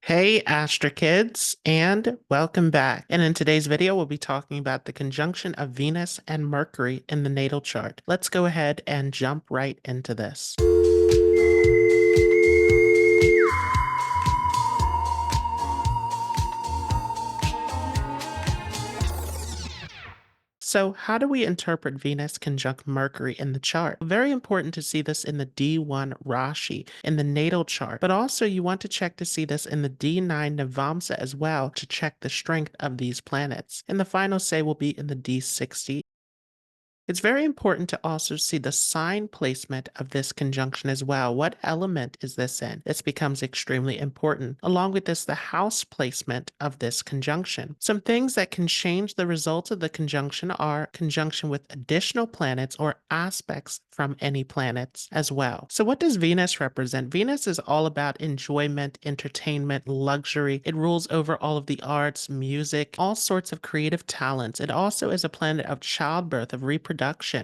Hey Astra Kids, and welcome back. And in today's video, we'll be talking about the conjunction of Venus and Mercury in the natal chart. Let's go ahead and jump right into this. So, how do we interpret Venus conjunct Mercury in the chart? Very important to see this in the D1 Rashi, in the natal chart, but also you want to check to see this in the D9 Navamsa as well to check the strength of these planets. And the final say will be in the D60. It's very important to also see the sign placement of this conjunction as well. What element is this in? This becomes extremely important. Along with this, the house placement of this conjunction. Some things that can change the results of the conjunction are conjunction with additional planets or aspects from any planets as well. So what does Venus represent? Venus is all about enjoyment, entertainment, luxury. It rules over all of the arts, music, all sorts of creative talents. It also is a planet of childbirth, of reproduction,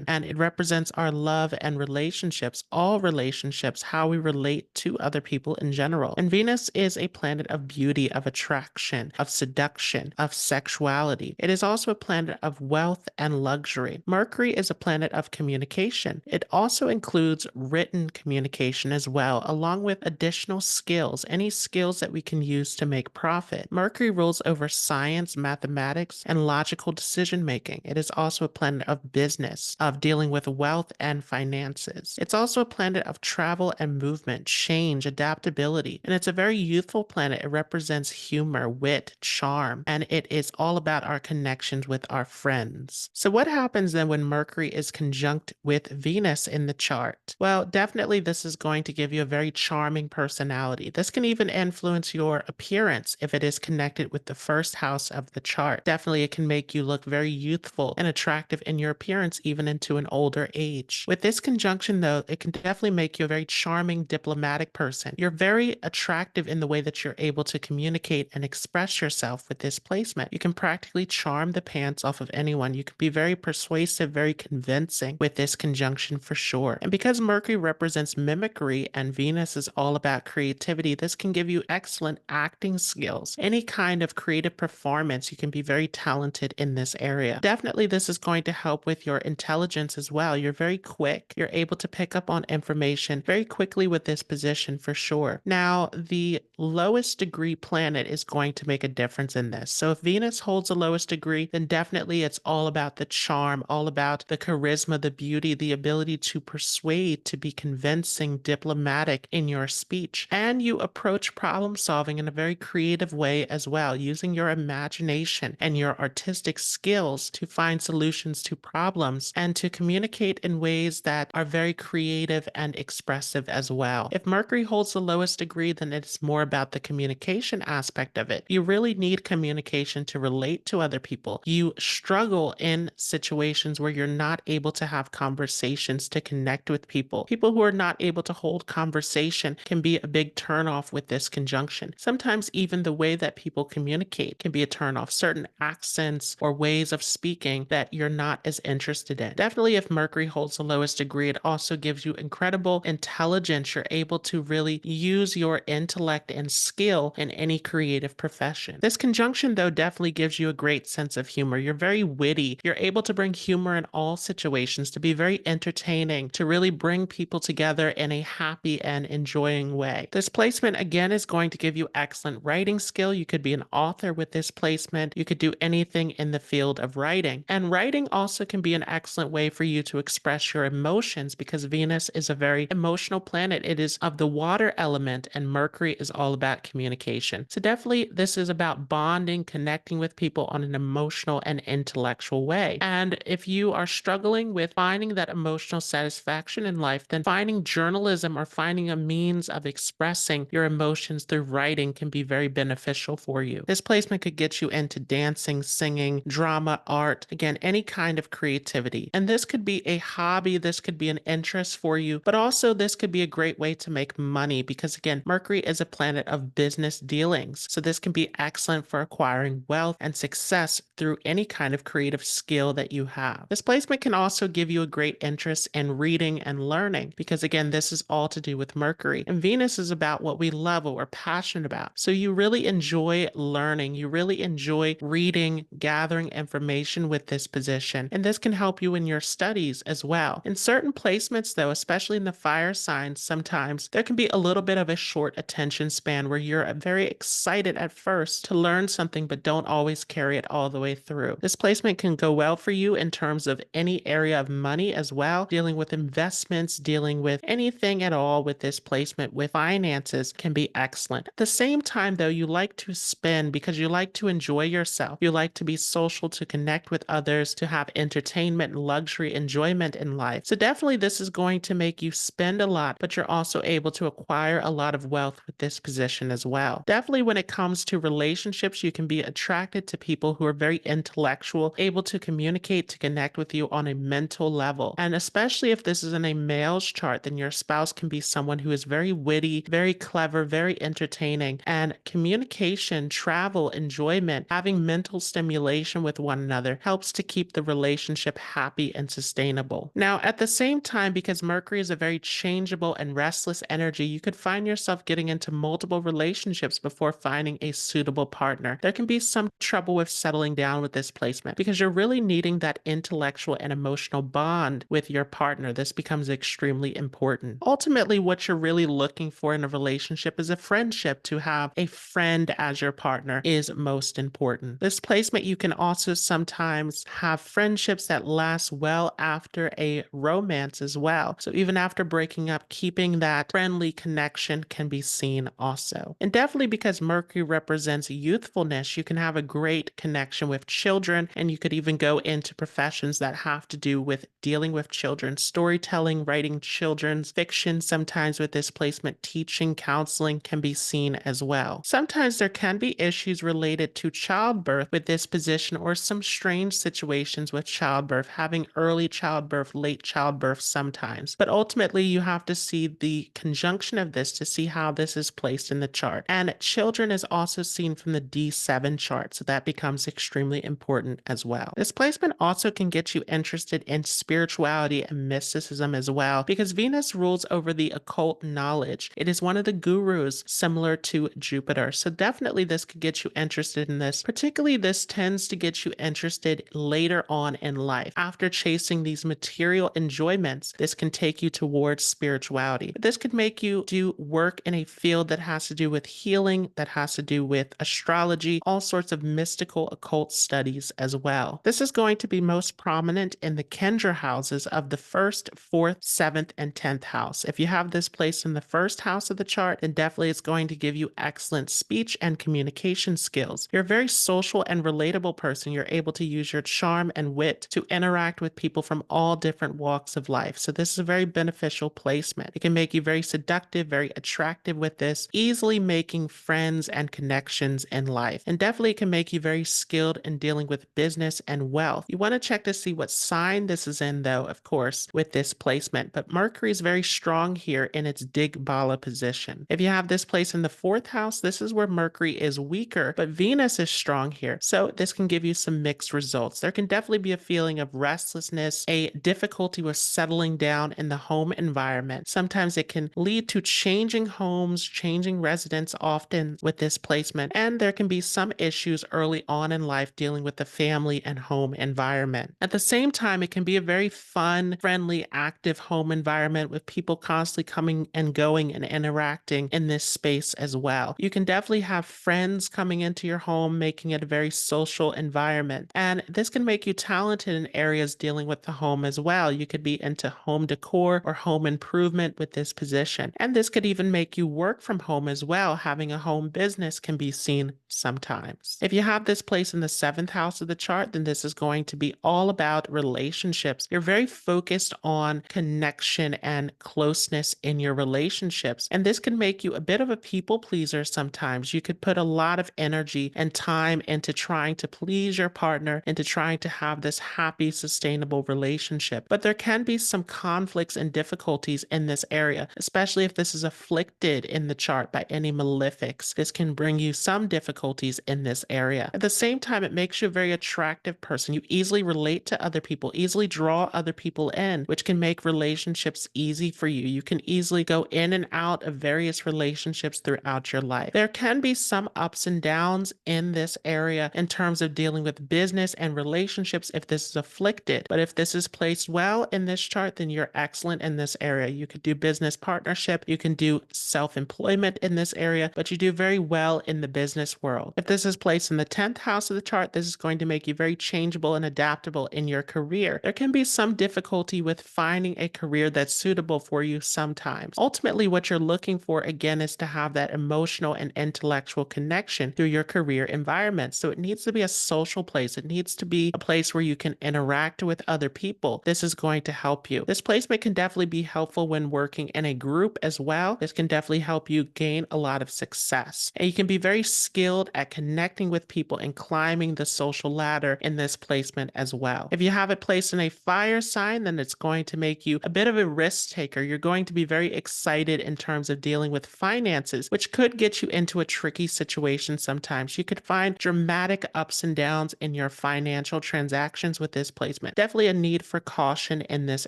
and it represents our love and relationships, all relationships, how we relate to other people in general. And Venus is a planet of beauty, of attraction, of seduction, of sexuality. It is also a planet of wealth and luxury. Mercury is a planet of communication. It also includes written communication as well, along with additional skills, any skills that we can use to make profit. Mercury rules over science, mathematics, and logical decision making. It is also a planet of business, of dealing with wealth and finances. It's also a planet of travel and movement, change, adaptability, and it's a very youthful planet. It represents humor, wit, charm, and it is all about our connections with our friends. So what happens then when Mercury is conjunct with Venus in the chart? Well, definitely this is going to give you a very charming personality. This can even influence your appearance if it is connected with the first house of the chart. Definitely it can make you look very youthful and attractive in your appearance even into an older age. With this conjunction though, it can definitely make you a very charming, diplomatic person. You're very attractive in the way that you're able to communicate and express yourself with this placement. You can practically charm the pants off of anyone. You can be very persuasive, very convincing with this conjunction for sure. And because Mercury represents mimicry and Venus is all about creativity, this can give you excellent acting skills. Any kind of creative performance, you can be very talented in this area. Definitely this is going to help with your intelligence as well. You're very quick. You're able to pick up on information very quickly with this position for sure. Now, the lowest degree planet is going to make a difference in this. So if Venus holds the lowest degree, then definitely it's all about the charm, all about the charisma, the beauty, the ability to persuade, to be convincing, diplomatic in your speech. And you approach problem solving in a very creative way as well, using your imagination and your artistic skills to find solutions to problems and to communicate in ways that are very creative and expressive as well. If Mercury holds the lowest degree, then it's more about the communication aspect of it. You really need communication to relate to other people. You struggle in situations where you're not able to have conversations to connect with people. People who are not able to hold conversation can be a big turnoff with this conjunction. Sometimes even the way that people communicate can be a turnoff. Certain accents or ways of speaking that you're not as interested in. Definitely if Mercury holds the lowest degree, it also gives you incredible intelligence. You're able to really use your intellect and skill in any creative profession. This conjunction though definitely gives you a great sense of humor. You're very witty. You're able to bring humor in all situations, to be very entertaining, to really bring people together in a happy and enjoying way. This placement again is going to give you excellent writing skill. You could be an author with this placement. You could do anything in the field of writing. And writing also can be an excellent way for you to express your emotions because Venus is a very emotional planet. It is of the water element and Mercury is all about communication. So definitely this is about bonding, connecting with people on an emotional and intellectual way. And if you are struggling with finding that emotional satisfaction in life, then finding journalism or finding a means of expressing your emotions through writing can be very beneficial for you. This placement could get you into dancing, singing, drama, art, again, any kind of creativity. And this could be a hobby, this could be an interest for you, but also this could be a great way to make money because again, Mercury is a planet planet of business dealings. So this can be excellent for acquiring wealth and success through any kind of creative skill that you have. This placement can also give you a great interest in reading and learning because, again, this is all to do with Mercury. And Venus is about what we love, what we're passionate about. So you really enjoy learning. You really enjoy reading, gathering information with this position. And this can help you in your studies as well. In certain placements, though, especially in the fire signs, sometimes there can be a little bit of a short attention span where you're very excited at first to learn something, but don't always carry it all the way through. This placement can go well for you in terms of any area of money as well, dealing with investments, dealing with anything at all with this placement with finances can be excellent. At the same time, though, you like to spend because you like to enjoy yourself. You like to be social, to connect with others, to have entertainment and luxury enjoyment in life. So definitely this is going to make you spend a lot, but you're also able to acquire a lot of wealth with this position as well. Definitely when it comes to relationships, you can be attracted to people who are very intellectual, able to communicate, to connect with you on a mental level. And especially if this is in a male's chart, then your spouse can be someone who is very witty, very clever, very entertaining. And communication, travel, enjoyment, having mental stimulation with one another helps to keep the relationship happy and sustainable. Now, at the same time, because Mercury is a very changeable and restless energy, you could find yourself getting into multiple relationships before finding a suitable partner. There can be some trouble with settling down with this placement because you're really needing that intellectual and emotional bond with your partner. This becomes extremely important. Ultimately, what you're really looking for in a relationship is a friendship. To have a friend as your partner is most important. This placement, you can also sometimes have friendships that last well after a romance as well. So even after breaking up, keeping that friendly connection can be seen also. And definitely because Mercury represents youthfulness, you can have a great connection with children, and you could even go into professions that have to do with dealing with children, storytelling, writing children's fiction. Sometimes with this placement, teaching, counseling can be seen as well. Sometimes there can be issues related to childbirth with this position, or some strange situations with childbirth, having early childbirth, late childbirth sometimes. But ultimately, you have to see the conjunction of this to see how this is placed in the chart. And children is also seen from the D7 chart, so that becomes extremely important as well. This placement also can get you interested in spirituality and mysticism as well, because Venus rules over the occult knowledge. It is one of the gurus similar to Jupiter. So definitely this could get you interested in this. Particularly this tends to get you interested later on in life. After chasing these material enjoyments, this can take you towards spirituality. This could make you do work in a field that has to do with healing, that has to do with astrology, all sorts of mystical occult studies as well. This is going to be most prominent in the Kendra houses of the 1st, 4th, 7th, and 10th house. If you have this placed in the 1st house of the chart, then definitely it's going to give you excellent speech and communication skills. You're a very social and relatable person. You're able to use your charm and wit to interact with people from all different walks of life. So this is a very beneficial placement. It can make you very seductive, very attractive with this, easily making friends and connections in life. And definitely it can make you very skilled in dealing with business and wealth. You want to check to see what sign this is in, though, of course, with this placement. But Mercury is very strong here in its Digbala position. If you have this place in the 4th house, this is where Mercury is weaker, but Venus is strong here. So this can give you some mixed results. There can definitely be a feeling of restlessness, a difficulty with settling down in the home environment. Sometimes it can lead to changing homes, changing residence often with this placement. And there can be some issues early on in life dealing with the family and home environment. At the same time, it can be a very fun, friendly, active home environment with people constantly coming and going and interacting in this space as well. You can definitely have friends coming into your home, making it a very social environment. And this can make you talented in areas dealing with the home as well. You could be into home decor or home improvement with this position. And this could even make you work from home as well. Having a home business can be seen sometimes. If you have this place in the 7th house of the chart, then this is going to be all about relationships. You're very focused on connection and closeness in your relationships. And this can make you a bit of a people pleaser sometimes. You could put a lot of energy and time into trying to please your partner, into trying to have this happy, sustainable relationship. But there can be some conflicts and difficulties in this area, especially if this is afflicted in the chart. chart by any malefics, this can bring you some difficulties in this area. At the same time, it makes you a very attractive person. You easily relate to other people, easily draw other people in, which can make relationships easy for you. You can easily go in and out of various relationships throughout your life. There can be some ups and downs in this area in terms of dealing with business and relationships if this is afflicted. But if this is placed well in this chart, then you're excellent in this area. You could do business partnership, you can do self-employment in this area, but you do very well in the business world. If this is placed in the 10th house of the chart, this is going to make you very changeable and adaptable in your career. There can be some difficulty with finding a career that's suitable for you sometimes. Ultimately, what you're looking for, again, is to have that emotional and intellectual connection through your career environment. So it needs to be a social place. It needs to be a place where you can interact with other people. This is going to help you. This placement can definitely be helpful when working in a group as well. This can definitely help you gain a lot of success. And you can be very skilled at connecting with people and climbing the social ladder in this placement as well. If you have it placed in a fire sign, then it's going to make you a bit of a risk taker. You're going to be very excited in terms of dealing with finances, which could get you into a tricky situation sometimes. You could find dramatic ups and downs in your financial transactions with this placement. Definitely a need for caution in this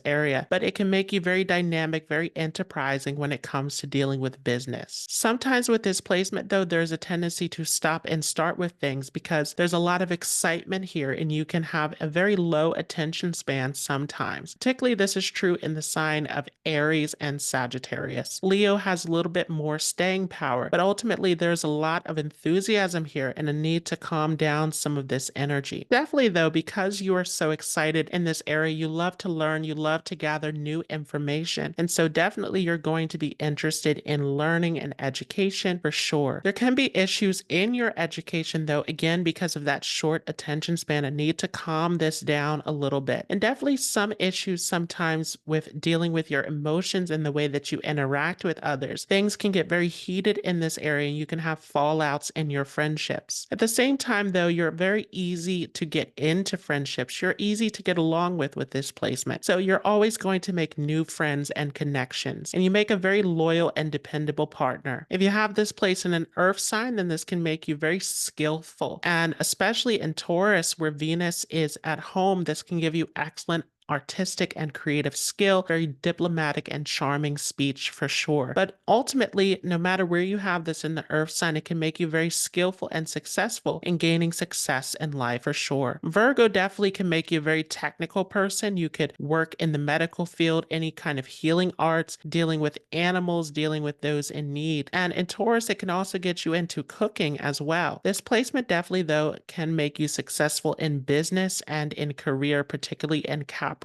area, but it can make you very dynamic, very enterprising when it comes to dealing with business. Sometimes with this placement, though, there's a tendency to stop and start with things because there's a lot of excitement here and you can have a very low attention span sometimes. Particularly, this is true in the sign of Aries and Sagittarius. Leo has a little bit more staying power, but ultimately there's a lot of enthusiasm here and a need to calm down some of this energy. Definitely, though, because you are so excited in this area, you love to learn, you love to gather new information. And so definitely you're going to be interested in learning and education for sure. There can be issues in your education, though, again, because of that short attention span, a need to calm this down a little bit. And definitely some issues sometimes with dealing with your emotions and the way that you interact with others. Things can get very heated in this area and you can have fallouts in your friendships. At the same time, though, you're very easy to get into friendships. You're easy to get along with this placement. So you're always going to make new friends and connections, and you make a very loyal and dependable partner. If you have this place in an earth sign, then this can make you very skillful, and especially in Taurus, where Venus is at home, this can give you excellent artistic and creative skill, very diplomatic and charming speech for sure. But ultimately, no matter where you have this in the earth sign, it can make you very skillful and successful in gaining success in life for sure. Virgo definitely can make you a very technical person. You could work in the medical field, any kind of healing arts, dealing with animals, dealing with those in need. And in Taurus, it can also get you into cooking as well. This placement definitely, though, can make you successful in business and in career, particularly in Capricorn.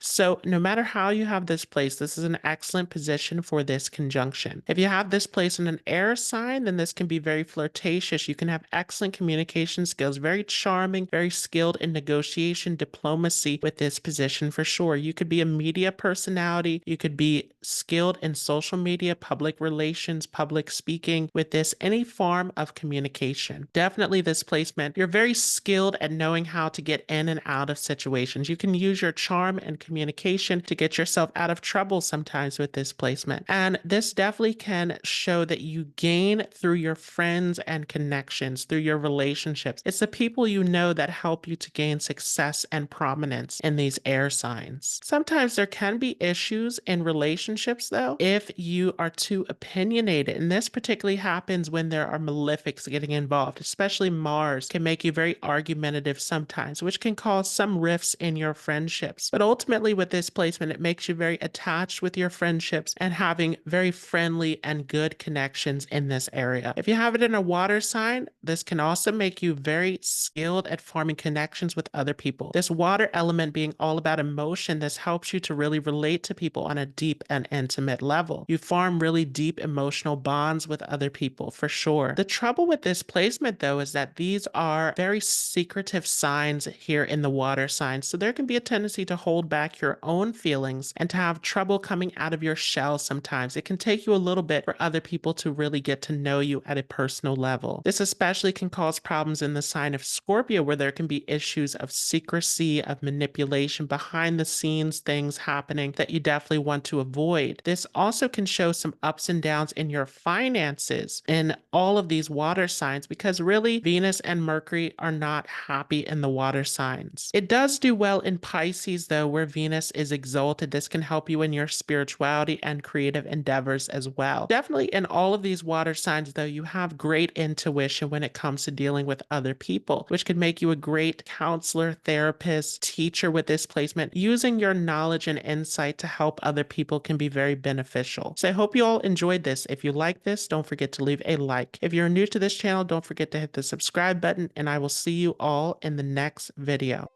So no matter how you have this place, this is an excellent position for this conjunction. If you have this place in an air sign, then this can be very flirtatious. You can have excellent communication skills, very charming, very skilled in negotiation, diplomacy with this position for sure. You could be a media personality. You could be skilled in social media, public relations, public speaking with this, any form of communication. Definitely this placement, you're very skilled at knowing how to get in and out of situations. You can use your charm and communication to get yourself out of trouble sometimes with this placement. And this definitely can show that you gain through your friends and connections, through your relationships. It's the people you know that help you to gain success and prominence in these air signs. Sometimes there can be issues in relationships, though, if you are too opinionated. And this particularly happens when there are malefics getting involved, especially Mars can make you very argumentative sometimes, which can cause some rifts in your friendships. But ultimately with this placement, it makes you very attached with your friendships and having very friendly and good connections in this area. If you have it in a water sign, this can also make you very skilled at forming connections with other people. This water element being all about emotion, this helps you to really relate to people on a deep and intimate level. You form really deep emotional bonds with other people for sure. The trouble with this placement, though, is that these are very secretive signs here in the water signs. So there can be a tendency to to hold back your own feelings and to have trouble coming out of your shell sometimes. It can take you a little bit for other people to really get to know you at a personal level. This especially can cause problems in the sign of Scorpio, where there can be issues of secrecy, of manipulation, behind the scenes things happening that you definitely want to avoid. This also can show some ups and downs in your finances in all of these water signs, because really Venus and Mercury are not happy in the water signs. It does do well in Pisces though, where Venus is exalted. This can help you in your spirituality and creative endeavors as well. Definitely in all of these water signs though, you have great intuition when it comes to dealing with other people, which could make you a great counselor, therapist, teacher with this placement. Using your knowledge and insight to help other people can be very beneficial. So I hope you all enjoyed this. If you like this, don't forget to leave a like. If you're new to this channel, don't forget to hit the subscribe button, and I will see you all in the next video.